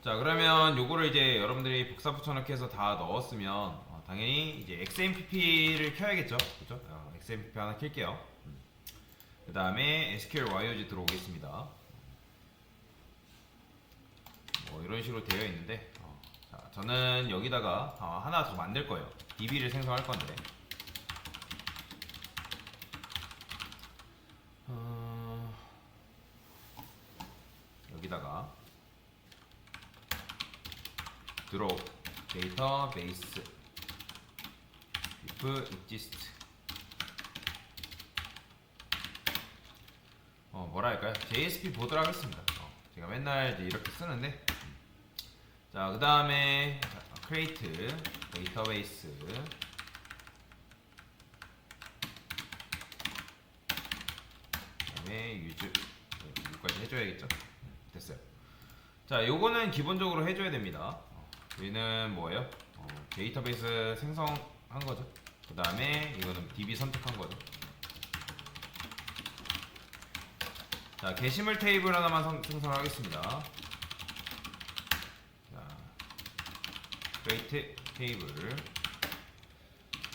자, 그러면 요거를 이제 여러분들이 복사 붙여넣기 해서 다 넣었으면 당연히 이제 XMPP를 켜야겠죠. 그죠? XMPP 하나 켤게요. 그 다음에 SQL YOG 들어오겠습니다. 뭐 이런 식으로 되어 있는데, 자, 저는 여기다가 하나 더 만들 거예요. DB를 생성할 건데, 여기다가 draw database if exist 뭐라 할까요? JSP 보드라 하겠습니다. 제가 맨날 이제 이렇게 쓰는데, 자, 그 다음에 create database, 그 다음에 use, 여기까지 해줘야겠죠? 됐어요. 자, 요거는 기본적으로 해줘야 됩니다. 저희는 뭐예요? 데이터베이스 생성한 거죠. 그 다음에 이거는 DB 선택한 거죠. 자, 게시물 테이블 하나만 생성하겠습니다. 자, create 테이블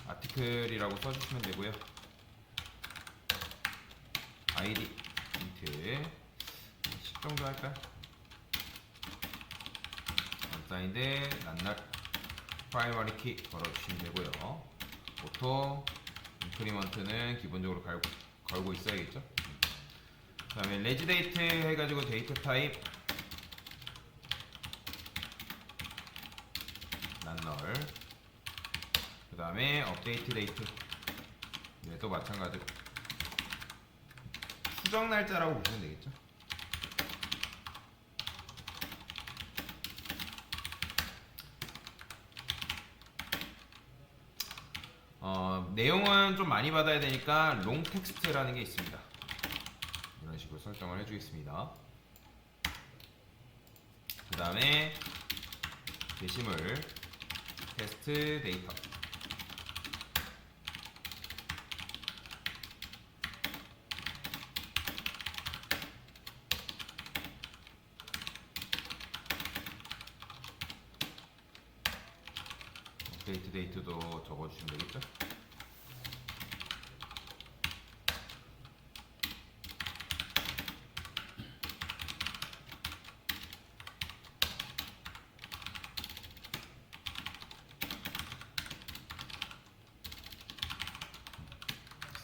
아티클이라고 써주시면 되고요. id int 10 정도 할까요? unsigned not primary key 걸어주시면 되고요. 오토 인크리먼트는 기본적으로 걸고 있어야겠죠. 그 다음에 레지 데이트 해가지고 데이터 타입 not null, 그 다음에 업데이트 데이트, 얘도 마찬가지로 수정 날짜라고 보시면 되겠죠. 내용은 좀 많이 받아야 되니까 롱 텍스트라는 게 있습니다. 이런 식으로 설정을 해주겠습니다. 그 다음에 게시물 테스트 데이터, 업데이트 데이트도 적어주시면 되겠죠.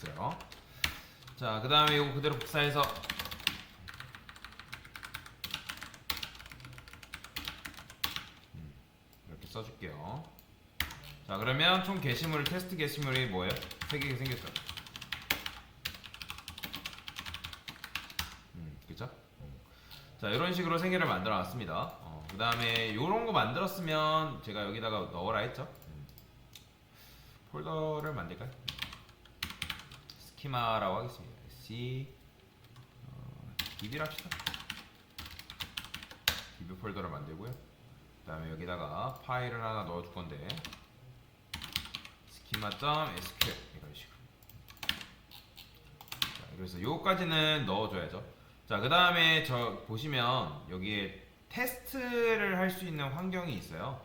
됐어요. 자, 그 다음에 이거 그대로 복사해서 이렇게 써줄게요. 자, 그러면 총 게시물, 테스트 게시물이 뭐예요? 3개가 생겼죠. 그죠? 자, 이런 식으로 3개를 만들어 놨습니다. 그 다음에 이런 거 만들었으면 제가 여기다가 넣어라 했죠. 폴더를 만들까요? 스키마라고 하겠습니다. C DB를 합시다. DB 폴더를 만들고요. 그 다음에 여기다가 파일을 하나 넣어줄 건데, schema.sql 이런 식으로. 자, 그래서 요까지는 넣어줘야죠. 자, 그 다음에 저 보시면 여기에 테스트를 할 수 있는 환경이 있어요.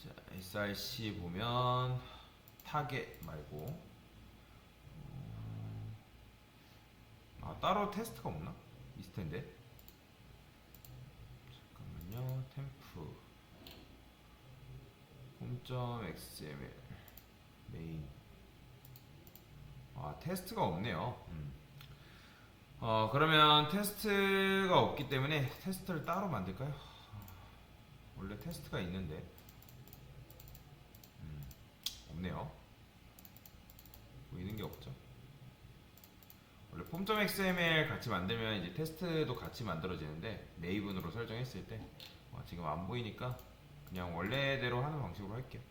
자, src 보면 타겟 말고 따로 테스트가 없나? 있을 텐데. 잠깐만요. 템프 홈.xml 메인. 테스트가 없네요. 그러면 테스트가 없기 때문에 테스트를 따로 만들까요? 원래 테스트가 있는데 없네요. 보이는 게 없죠. 원래 폼.xml 같이 만들면 이제 테스트도 같이 만들어지는데 네이븐으로 설정했을 때 지금 안 보이니까 그냥 원래대로 하는 방식으로 할게요.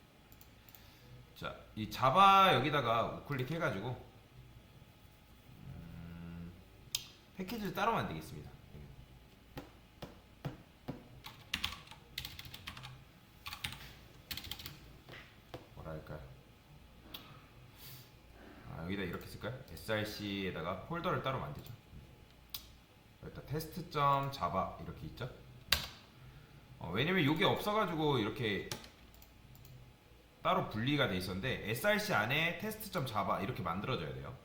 자, 이 자바 여기다가 우클릭 해가지고 패키지를 따로 만들겠습니다. 뭐라 할까요? 여기다 이렇게 쓸까요? src에다가 폴더를 따로 만들죠. 일단 test.java 이렇게 있죠. 왜냐면 이게 없어가지고 이렇게 따로 분리가 돼 있었는데 src 안에 test.java 이렇게 만들어져야 돼요.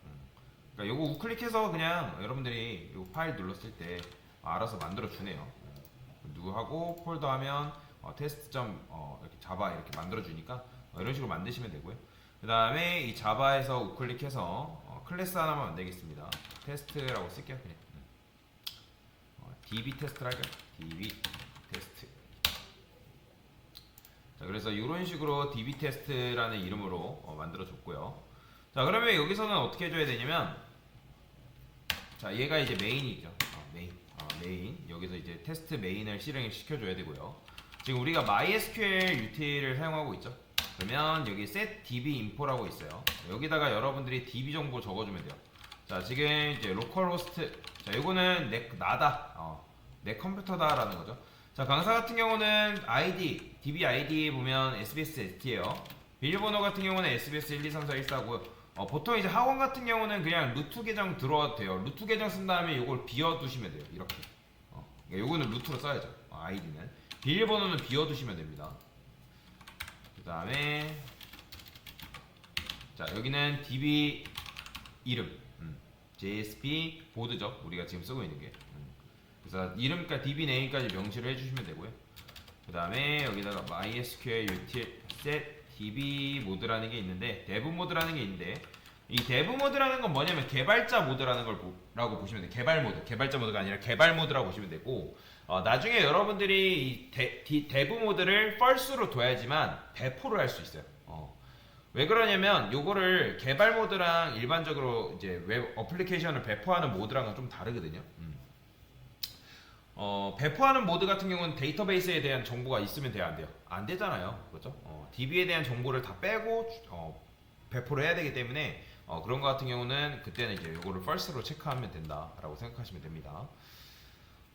그러니까 요거 우클릭해서 그냥 여러분들이 요 파일 눌렀을 때 알아서 만들어 주네요. 누하고 폴더 하면 테스트 이렇게 자바 이렇게 만들어 주니까 이런 식으로 만드시면 되고요. 그 다음에 이 자바에서 우클릭해서 클래스 하나만 만들겠습니다. 테스트라고 쓸게요. 그냥 db 테스트를 할까요? db 테스트. 자, 그래서 이런 식으로 db 테스트라는 이름으로 만들어 줬고요. 자, 그러면 여기서는 어떻게 해줘야 되냐면, 자, 얘가 이제 메인이죠. 메인. 여기서 이제 테스트 메인을 실행을 시켜줘야 되고요. 지금 우리가 MySQL util을 사용하고 있죠. 그러면 여기 set db info라고 있어요. 여기다가 여러분들이 db 정보 적어주면 돼요. 자, 지금 이제 localhost. 자, 요거는 내 컴퓨터다라는 거죠. 자, 강사 같은 경우는 ID, db ID 보면 SBS ST예요. 비밀번호 같은 경우는 SBS 1, 2, 3, 4, 1, 4고요. 보통 이제 학원 같은 경우는 그냥 루트 계정 들어와도 돼요. 루트 계정 쓴 다음에 이걸 비워두시면 돼요. 이렇게. 그러니까 요거는 루트로 써야죠. 아이디는. 비밀번호는 비워두시면 됩니다. 그 다음에 자, 여기는 db 이름 JSP 보드죠. 우리가 지금 쓰고 있는 게. 그래서 이름과 db 네임까지 명시를 해주시면 되고요. 그 다음에 여기다가 MySQL util set db 모드라는 게 있는데, 데브 모드라는 게 있는데, 이 데브 모드라는 건 뭐냐면 개발자 모드라는 라고 보시면 돼요. 개발 모드. 개발자 모드가 아니라 개발 모드라고 보시면 되고, 나중에 여러분들이 이 데브 모드를 false로 둬야지만 배포를 할 수 있어요. 왜 그러냐면 요거를 개발 모드랑 일반적으로 이제 웹 어플리케이션을 배포하는 모드랑은 좀 다르거든요. 배포하는 모드 같은 경우는 데이터베이스에 대한 정보가 있으면 돼요, 안 돼요? 안 되잖아요. 그렇죠? DB에 대한 정보를 다 빼고 배포를 해야 되기 때문에 그런 거 같은 경우는 그때는 이제 요거를 false로 체크하면 된다라고 생각하시면 됩니다.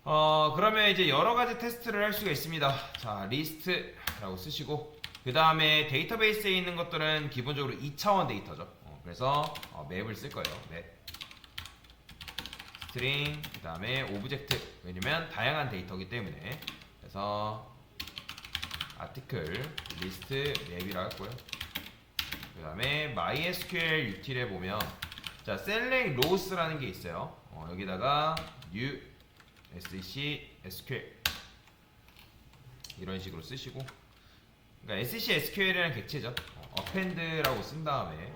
그러면 이제 여러 가지 테스트를 할 수가 있습니다. 자, 리스트라고 쓰시고, 그 다음에 데이터베이스에 있는 것들은 기본적으로 2차원 데이터죠. 그래서 맵을 쓸 거예요. 맵. 스트링, 그 다음에 오브젝트. 왜냐면 다양한 데이터이기 때문에. 그래서 아티클, 리스트, 맵이라고 했고요. 그 다음에 MySQL util에 보면, 자, select rows라는 게 있어요. 여기다가 new sec sql 이런 식으로 쓰시고, 그러니까 sec sql이라는 객체죠. append라고 쓴 다음에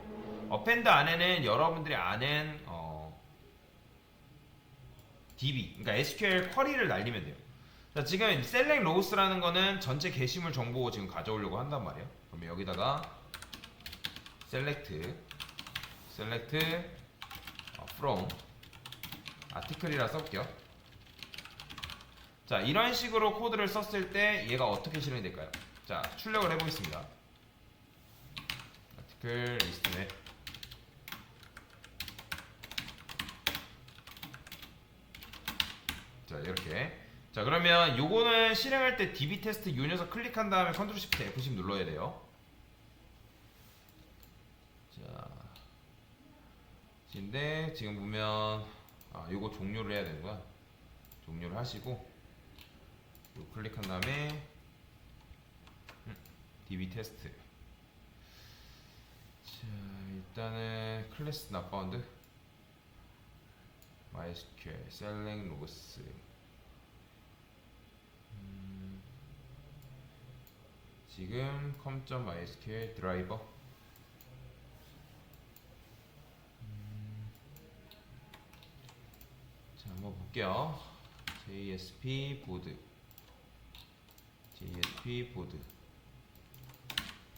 append 안에는 여러분들이 아는 db, 그러니까 SQL 쿼리를 날리면 돼요. 자, 지금 select rows라는 거는 전체 게시물 정보 지금 가져오려고 한단 말이에요. 그러면 여기다가 select from article이라 써볼게요. 자, 이런 식으로 코드를 썼을 때 얘가 어떻게 실행이 될까요? 자, 출력을 해보겠습니다. article list map. 자, 이렇게. 자, 그러면 요거는 실행할 때 db 테스트 요 녀석 클릭한 다음에 컨트롤 시프트 F10 눌러야 돼요. 자, 근데 지금 보면 요거 종료를 해야 되는 거야. 종료를 하시고 요 클릭한 다음에 db 테스트. 자, 일단은 클래스 not found, MySQL select logs. 지금 com.mysql 드라이버. 자, 한번 볼게요. JSP 보드.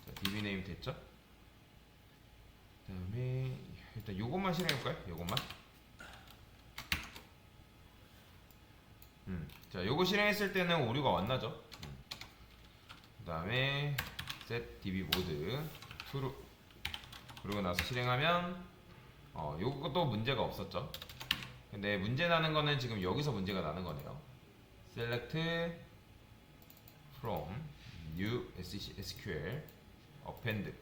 자, db 네임 됐죠? 그 다음에 일단 요것만 실행해볼까요? 요것만. 자, 요거 실행했을 때는 오류가 왔나죠? 그 다음에 set db mode true. 그러고 나서 실행하면 요것도 문제가 없었죠. 근데 문제 나는 거는 지금 여기서 문제가 나는 거네요. select from new SQL append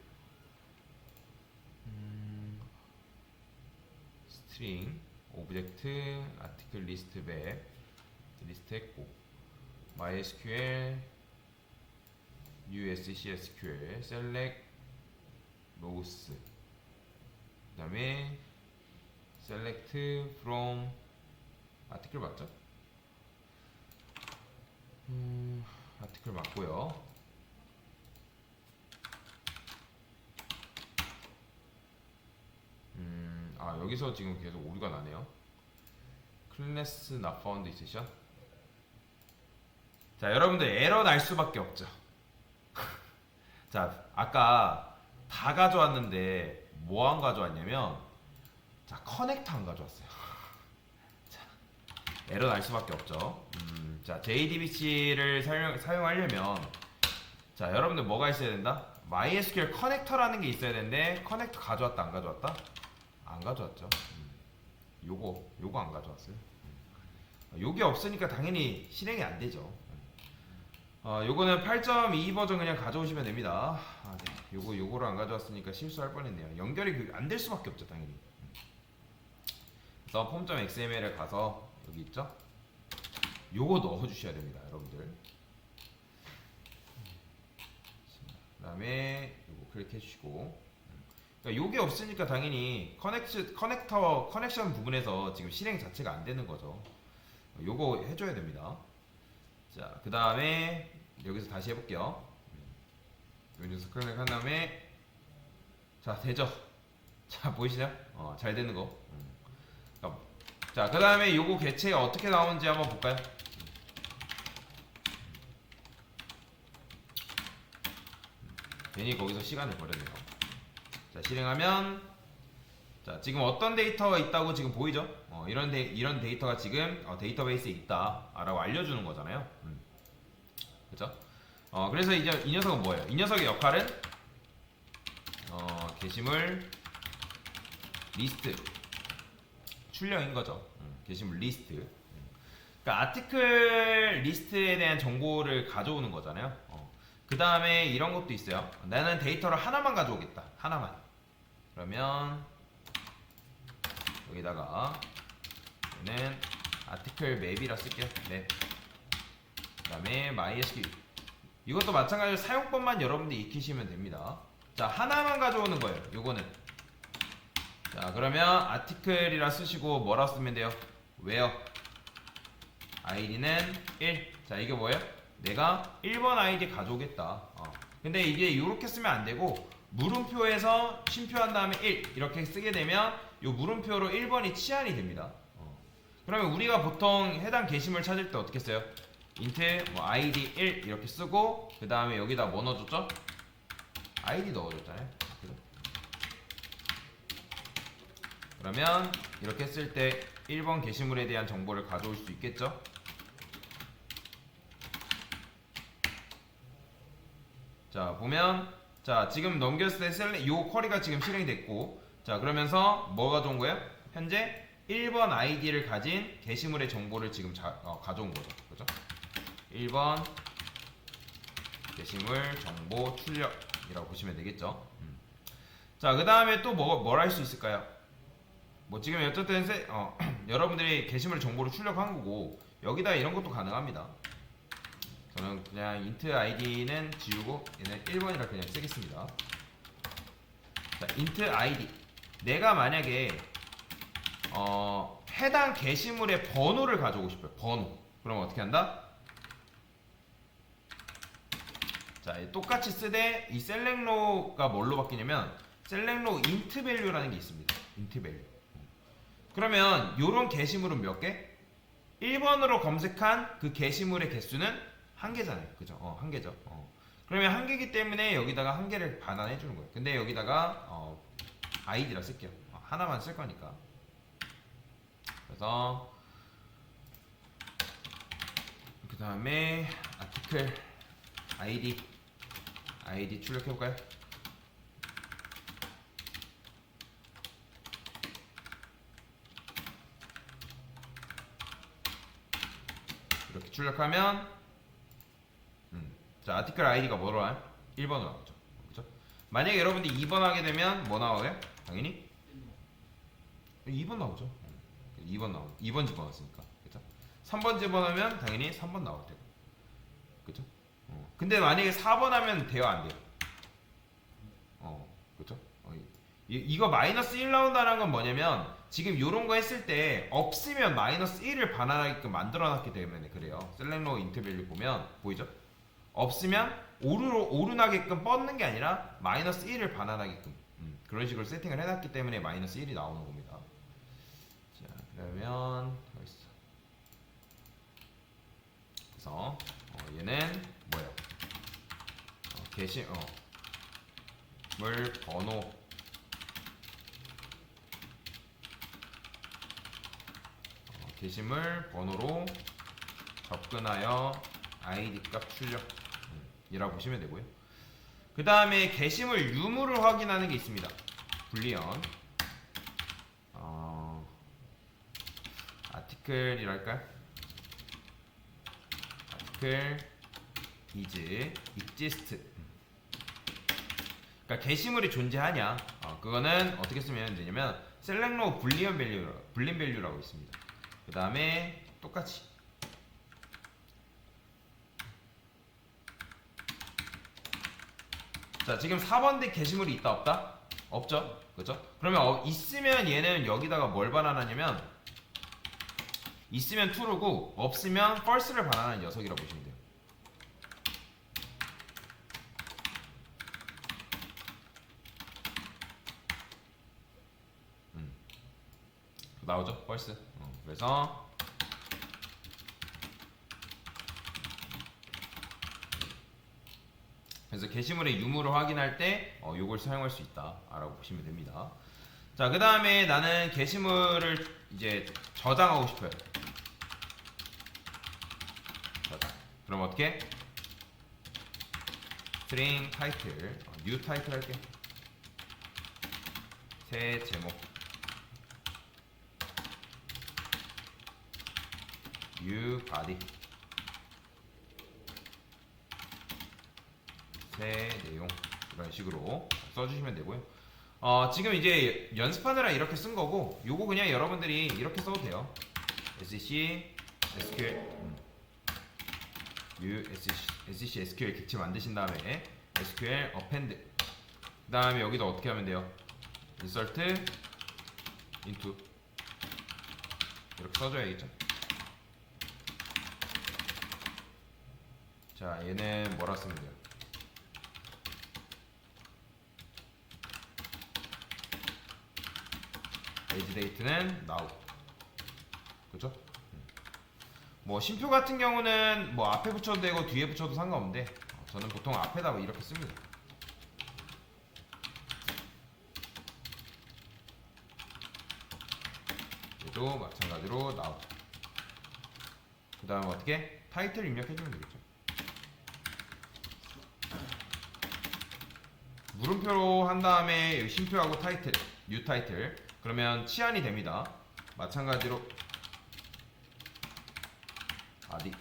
string object article list map. 리스트 했고 MySQL USCSQL select rows 그 다음에 select from 아티클 맞죠? 아티클 맞고요. 여기서 지금 계속 오류가 나네요. 클래스 not found 있으셔? 자, 여러분들 에러 날 수밖에 없죠. 자, 아까 다 가져왔는데 뭐 안 가져왔냐면, 자, 커넥터 안 가져왔어요. 자, 에러 날 수밖에 없죠. 자, JDBC를 사용하려면, 자, 여러분들 뭐가 있어야 된다? MySQL 커넥터라는 게 있어야 되는데, 커넥터 가져왔다 안 가져왔다? 안 가져왔죠. 요거 안 가져왔어요. 요게 없으니까 당연히 실행이 안 되죠. 요거는 8.2 버전 그냥 가져오시면 됩니다. 네. 요거를 안 가져왔으니까 실수할 뻔했네요. 연결이 안 될 수밖에 없죠, 당연히. 그래서 form.xml에 가서 여기 있죠? 요거 넣어주셔야 됩니다, 여러분들. 그 다음에 요거 클릭해주시고. 그러니까 요게 없으니까 당연히 커넥션 부분에서 지금 실행 자체가 안 되는 거죠. 요거 해줘야 됩니다. 자, 그 다음에 여기서 다시 해볼게요. 여기서 클릭한 다음에 자, 되죠? 자, 보이시죠? 잘 되는 거. 자, 그 다음에 요거 개체가 어떻게 나오는지 한번 볼까요? 괜히 거기서 시간을 버렸네요. 자, 실행하면 자, 지금 어떤 데이터가 있다고 지금 보이죠? 이런 데이터가 지금 데이터베이스에 있다 라고 알려주는 거잖아요. 그죠? 그래서 이제 이 녀석은 뭐예요? 이 녀석의 역할은 게시물 리스트 출력인 거죠. 게시물 리스트. 그러니까 아티클 리스트에 대한 정보를 가져오는 거잖아요. 그 다음에 이런 것도 있어요. 나는 데이터를 하나만 가져오겠다. 하나만. 그러면 여기다가 얘는 아티클 맵이라 쓸게요. 맵. 그 다음에 MySQL. 이것도 마찬가지로 사용법만 여러분들이 익히시면 됩니다. 자, 하나만 가져오는 거예요. 요거는. 자, 그러면 아티클이라 쓰시고 뭐라 쓰면 돼요? where id는 1. 자, 이게 뭐예요? 내가 1번 아이디 가져오겠다. 근데 이게 이렇게 쓰면 안 되고 물음표에서 쉼표한 다음에 1 이렇게 쓰게 되면 이 물음표로 1번이 치환이 됩니다. 그러면 우리가 보통 해당 게시물 찾을 때 어떻게 써요? int 뭐 id 1 이렇게 쓰고 그 다음에 여기다 뭐 넣어줬죠? id 넣어줬잖아요. 그러면 이렇게 했을 때 1번 게시물에 대한 정보를 가져올 수 있겠죠? 자, 보면 자, 지금 넘겼을 때 요 쿼리가 지금 실행이 됐고 자, 그러면서 뭐 가져온 거예요? 현재 1번 아이디를 가진 게시물의 정보를 지금 가져온 거죠. 그죠? 1번 게시물 정보 출력이라고 보시면 되겠죠. 자, 그 다음에 또 뭘 할 수 있을까요? 뭐 지금 어쨌든 여러분들이 게시물 정보를 출력한 거고 여기다 이런 것도 가능합니다. 저는 그냥 int id는 지우고 얘는 1번이라 그냥 쓰겠습니다. 자, int id. 내가 만약에 해당 게시물의 번호를 가져오고 싶어요. 번호. 그럼 어떻게 한다? 자, 똑같이 쓰되 이 selectRow가 뭘로 바뀌냐면 selectRow int value라는 게 있습니다. int value. 그러면 요런 게시물은 몇 개? 1번으로 검색한 그 게시물의 개수는 한 개잖아요. 그죠? 한 개죠. 그러면 한 개이기 때문에 여기다가 한 개를 반환해 주는 거예요. 근데 여기다가 id라 쓸게요. 하나만 쓸 거니까. 그래서 그 다음에 아티클 id 출력해 볼까요? 이렇게 출력하면 자, 아티클 아이디가 뭐로 나와요? 1번으로 나오죠. 그죠? 만약에 여러분들이 2번 하게 되면 뭐 나와요? 당연히 2번 나오죠. 2번 집어넣었으니까. 그죠? 3번 집어넣으면 당연히 3번 나올 테고. 그쵸? 근데 만약에 4번 하면 돼요, 안 돼요? 그쵸? 이거 마이너스 1 나온다는 건 뭐냐면 지금 요런 거 했을 때 없으면 마이너스 1을 반환하게끔 만들어놨기 때문에 그래요. 셀렉로 인트밸류 보면 보이죠? 없으면 오른하게끔 뻗는 게 아니라 마이너스 1을 반환하게끔 그런 식으로 세팅을 해놨기 때문에 마이너스 1이 나오는 겁니다. 자, 그러면 그래서 얘는 뭐예요? 게시물 번호 게시물 번호로 접근하여 id 값 출력 이라고 보시면 되고요. 그 다음에 게시물 유무를 확인하는 게 있습니다. 불리언 아티클이랄까요? 아티클 is exist. 그러니까 게시물이 존재하냐? 그거는 어떻게 쓰면 되냐면 셀렉로 불리언 밸류라고 있습니다. 그 다음에 똑같이 자, 지금 4번대 게시물이 있다 없다? 없죠? 그죠? 그러면 있으면 얘는 여기다가 뭘 반환하냐면 있으면 true고 없으면 false를 반환하는 녀석이라고 보시면 돼요. 나오죠? false. 그래서 게시물의 유무를 확인할 때 요걸 사용할 수 있다 라고 보시면 됩니다. 자, 그 다음에 나는 게시물을 이제 저장하고 싶어요. 저장. 그럼 어떻게? string title new title 할게. 새 제목 new body 새 내용 이런 식으로 써주시면 되고요. 지금 이제 연습하느라 이렇게 쓴 거고 요거 그냥 여러분들이 이렇게 써도 돼요. SC SQL SC SQL 객체 만드신 다음에 SQL append 그 다음에 여기도 어떻게 하면 돼요? insert into 이렇게 써줘야겠죠. 자, 얘는 뭐라 쓰면 돼요? age date는 now. 그죠? 뭐 심표 같은 경우는 뭐 앞에 붙여도 되고 뒤에 붙여도 상관없는데 저는 보통 앞에다 뭐 이렇게 씁니다. 얘도 마찬가지로 now. 그 다음에 어떻게? 타이틀 입력해주면 되겠죠. 물음표로 한 다음에 여기 심표하고 타이틀, new 타이틀 그러면 치안이 됩니다. 마찬가지로 아디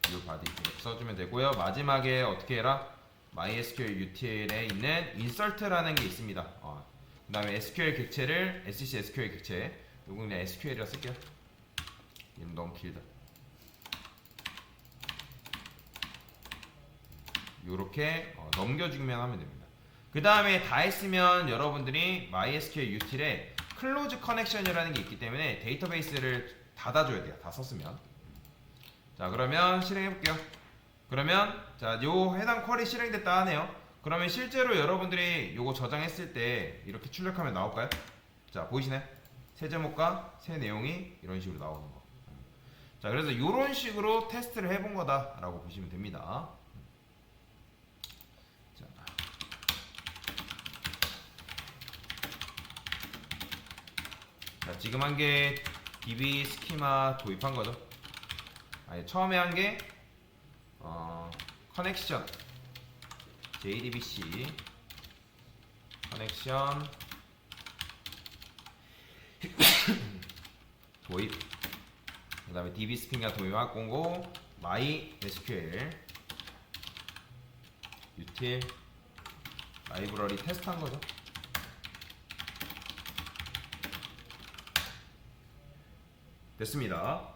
new 바디 이렇게 써주면 되고요. 마지막에 어떻게 해라? MySQL util에 있는 insert라는 게 있습니다. 그 다음에 SQL 객체를 SC SQL 객체 이거 그냥 SQL이라 쓸게요. 이름 너무 길다. 요렇게 넘겨주기만 하면 됩니다. 그 다음에 다 했으면 여러분들이 MySQL util에 클로즈 커넥션이라는 게 있기 때문에 데이터베이스를 닫아줘야 돼요. 다 썼으면. 자, 그러면 실행해 볼게요. 그러면 자, 요 해당 쿼리 실행됐다 하네요. 그러면 실제로 여러분들이 요거 저장했을 때 이렇게 출력하면 나올까요? 자, 보이시나요? 새 제목과 새 내용이 이런 식으로 나오는 거. 자, 그래서 요런 식으로 테스트를 해본 거다 라고 보시면 됩니다. 자, 지금 한 게 DB 스키마 도입한 거죠. 아니, 처음에 한 게 커넥션 JDBC 커넥션 도입 그 다음에 DB 스피가 도입할 거고 MySQL util 라이브러리 테스트 한 거죠. 됐습니다.